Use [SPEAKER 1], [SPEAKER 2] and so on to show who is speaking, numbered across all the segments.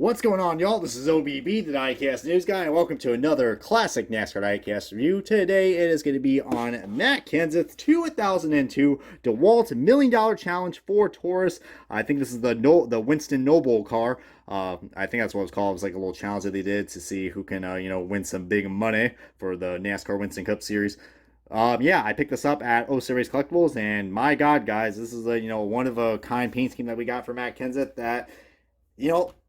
[SPEAKER 1] What's going on, y'all? This is OBB, the Diecast News Guy, and welcome to another classic NASCAR Diecast review. Today, it is going to be on Matt Kenseth 2002 DeWalt $1 Million Challenge for Taurus. I think this is the Winston Noble car. I think that's what it's called. It was like a little challenge that they did to see who can, win some big money for the NASCAR Winston Cup Series. Yeah, I picked this up at O Series Collectibles, and my God, guys, this is a one-of-a-kind paint scheme that we got for Matt Kenseth that...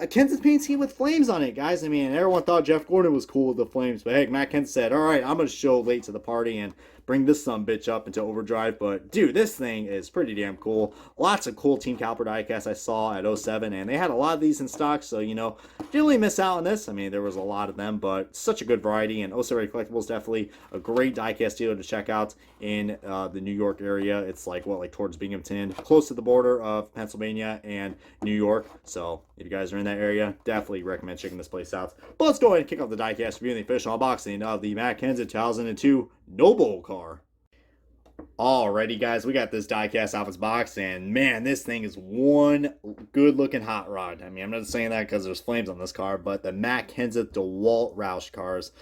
[SPEAKER 1] a Kenseth paint scheme with flames on it, guys. I mean, everyone thought Jeff Gordon was cool with the flames, but hey, Matt Kenseth said, all right, I'm going to show late to the party and bring this sumbitch up into overdrive. But, dude, this thing is pretty damn cool. Lots of cool Team Caliper diecasts I saw at 07, and they had a lot of these in stock, so, didn't really miss out on this. I mean, there was a lot of them, but such a good variety, and 07 Collectibles definitely a great diecast dealer to check out in the New York area. It's like towards Binghamton, close to the border of Pennsylvania and New York, so if you guys are in that area, definitely recommend checking this place out. But let's go ahead and kick off the diecast review and the official unboxing of the Matt Kenseth 2002 Noble car. Alrighty, guys, we got this diecast off its box, and man, this thing is one good-looking hot rod. I mean, I'm not saying that because there's flames on this car, but the Matt Kenseth DeWalt Roush cars,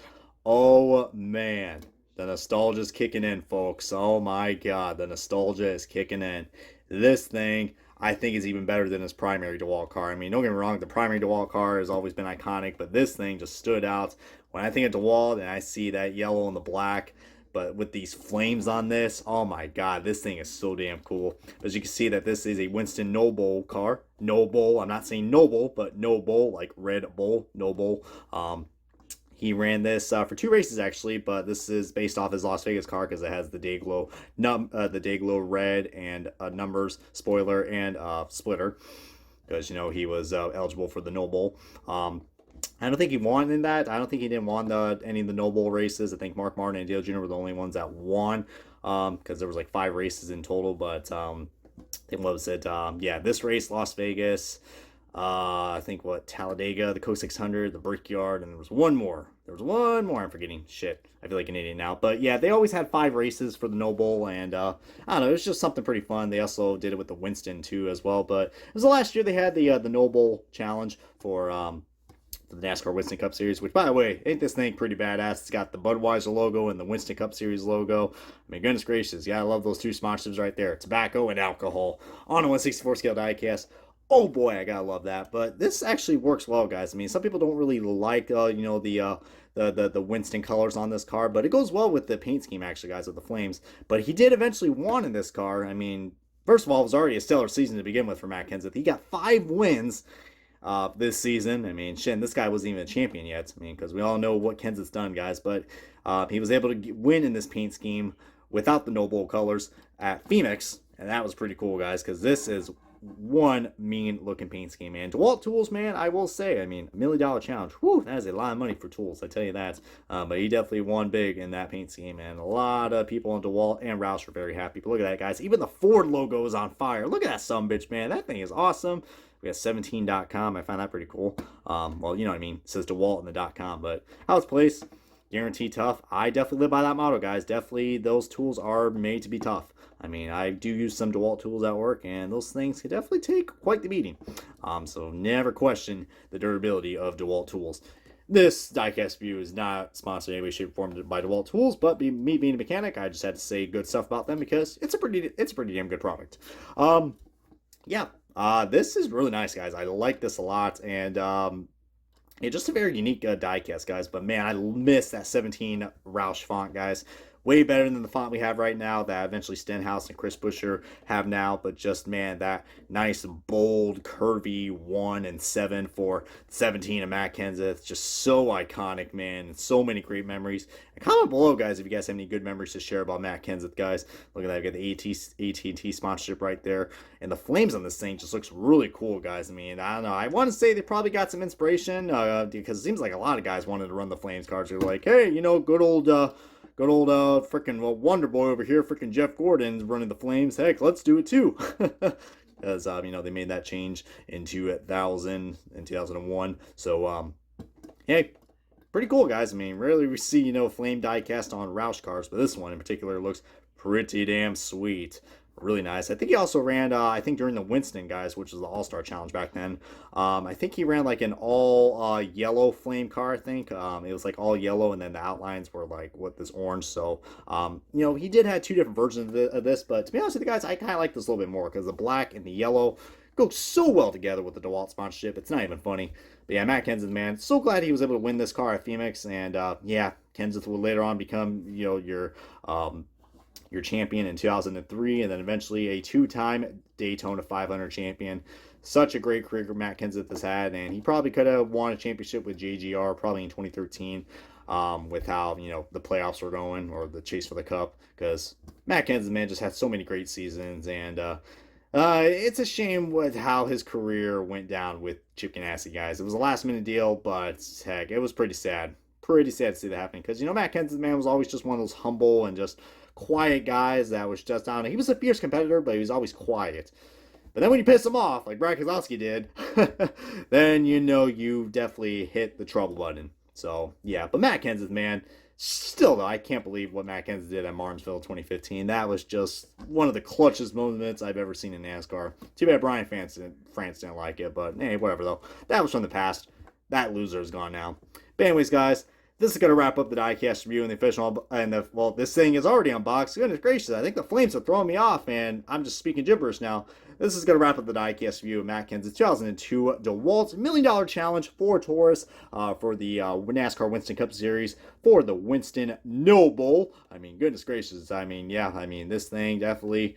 [SPEAKER 1] oh man, the nostalgia is kicking in, folks. Oh my God, the nostalgia is kicking in. This thing, I think, is even better than his primary DeWalt car. I mean, don't get me wrong, the primary DeWalt car has always been iconic, but this thing just stood out. When I think of DeWalt and I see that yellow and the black, but with these flames on this, oh my God, this thing is so damn cool. As you can see that this is a Winston Noble car. Noble, I'm not saying noble, but Noble, like Red Bull, Noble. He ran this for 2 races actually, but this is based off his Las Vegas car because it has the Dayglow, red and numbers spoiler and splitter, because he was eligible for the Noble. I don't think he won in that. I don't think he didn't won any of the Noble races. I think Mark Martin and Dale Jr. were the only ones that won, because there was like 5 races in total. But what was it? Yeah, this race, Las Vegas. I think Talladega, the Co 600, the Brickyard, and there was one more. I'm forgetting. Shit, I feel like an idiot now. But yeah, they always had 5 races for the Noble, and I don't know, it was just something pretty fun. They also did it with the Winston too as well. But it was the last year they had the Noble Challenge for the NASCAR Winston Cup Series, which, by the way, ain't this thing pretty badass? It's got the Budweiser logo and the Winston Cup Series logo. I mean, goodness gracious, yeah, I love those 2 sponsorships right there. Tobacco and alcohol on a 1/64 scale diecast. Oh boy, I gotta love that. But this actually works well, guys. I mean, some people don't really like, the Winston colors on this car, but it goes well with the paint scheme, actually, guys, with the flames. But he did eventually win in this car. I mean, first of all, it was already a stellar season to begin with for Matt Kenseth. He got 5 wins this season. I mean, shit, this guy wasn't even a champion yet. I mean, because we all know what Kenseth's done, guys. But he was able to win in this paint scheme without the Noble colors at Phoenix, and that was pretty cool, guys, because this is one mean looking paint scheme, man. DeWalt tools, man, I will say, I mean, $1 Million Challenge, whew, that is a lot of money for tools, I tell you that. But he definitely won big in that paint scheme, and a lot of people on DeWalt and Roush were very happy. But look at that, guys, even the Ford logo is on fire. Look at that sumbitch, man. That thing is awesome. We got 17.com. I find that pretty cool. Well, you know what I mean. It says DeWalt in the .com, but how it's placed, guaranteed tough. I definitely live by that motto, guys. Definitely, those tools are made to be tough. I mean, I do use some DeWalt tools at work, and those things can definitely take quite the beating. So never question the durability of DeWalt tools. This diecast review is not sponsored in any way, shape, or form by DeWalt tools, but me being a mechanic, I just had to say good stuff about them because it's a pretty damn good product. Yeah, this is really nice, guys. I like this a lot, and yeah, just a very unique diecast, guys. But man, I miss that 17 Roush font, guys. Way better than the font we have right now that eventually Stenhouse and Chris Buescher have now. But just, man, that nice, bold, curvy 1 and 7 for 17 of Matt Kenseth. Just so iconic, man. So many great memories. And comment below, guys, if you guys have any good memories to share about Matt Kenseth, guys. Look at that. We got the AT&T sponsorship right there. And the flames on this thing just looks really cool, guys. I mean, I don't know. I want to say they probably got some inspiration because it seems like a lot of guys wanted to run the flames cars. They're like, hey, good old freaking Wonder Boy over here, freaking Jeff Gordon's running the flames. Heck, let's do it too. Because, they made that change in 2001. So, hey, pretty cool, guys. I mean, rarely we see, flame diecast on Roush cars, but this one in particular looks pretty damn sweet. Really nice. I think he also ran, I think during the Winston guys, which was the All-Star Challenge back then. I think he ran like an all yellow flame car. I think it was like all yellow, and then the outlines were like with this orange. So he did have two different versions of this, but to be honest with you guys, I kind of like this a little bit more because the black and the yellow go so well together with the DeWalt sponsorship. It's not even funny. But yeah, Matt Kenseth, man, so glad he was able to win this car at Phoenix, and yeah, Kenseth will later on become your champion in 2003, and then eventually a two-time Daytona 500 champion. Such a great career Matt Kenseth has had, and he probably could have won a championship with JGR probably in 2013 with how, the playoffs were going, or the chase for the cup, because Matt Kenseth, man, just had so many great seasons, and it's a shame with how his career went down with Chip Ganassi, guys. It was a last-minute deal, but heck, it was pretty sad. Pretty sad to see that happen, because, Matt Kenseth, man, was always just one of those humble and just quiet guys that was just down. He was a fierce competitor, but he was always quiet. But then when you piss him off, like Brad Keselowski did, then you definitely hit the trouble button. So, yeah. But Matt Kenseth, man, still, though, I can't believe what Matt Kenseth did at Martinsville 2015. That was just one of the clutchest moments I've ever seen in NASCAR. Too bad Brian France didn't like it, but hey, whatever, though. That was from the past. That loser is gone now. But anyways, guys, this is going to wrap up the Diecast review and the official, well, this thing is already unboxed. Goodness gracious, I think the flames are throwing me off, and I'm just speaking gibberish now. This is going to wrap up the Diecast review of Matt Kenseth 2002 DeWalt $1 Million Challenge for Taurus for the NASCAR Winston Cup Series for the Winston Noble. I mean, goodness gracious. I mean, yeah, this thing definitely...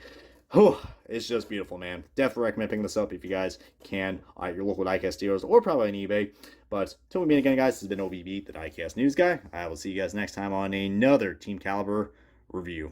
[SPEAKER 1] it's just beautiful, man. Definitely recommend picking this up if you guys can at your local Diecast dealers or probably on eBay. But until we meet again, guys, this has been OBB, the Diecast News Guy. I will see you guys next time on another Team Caliber review.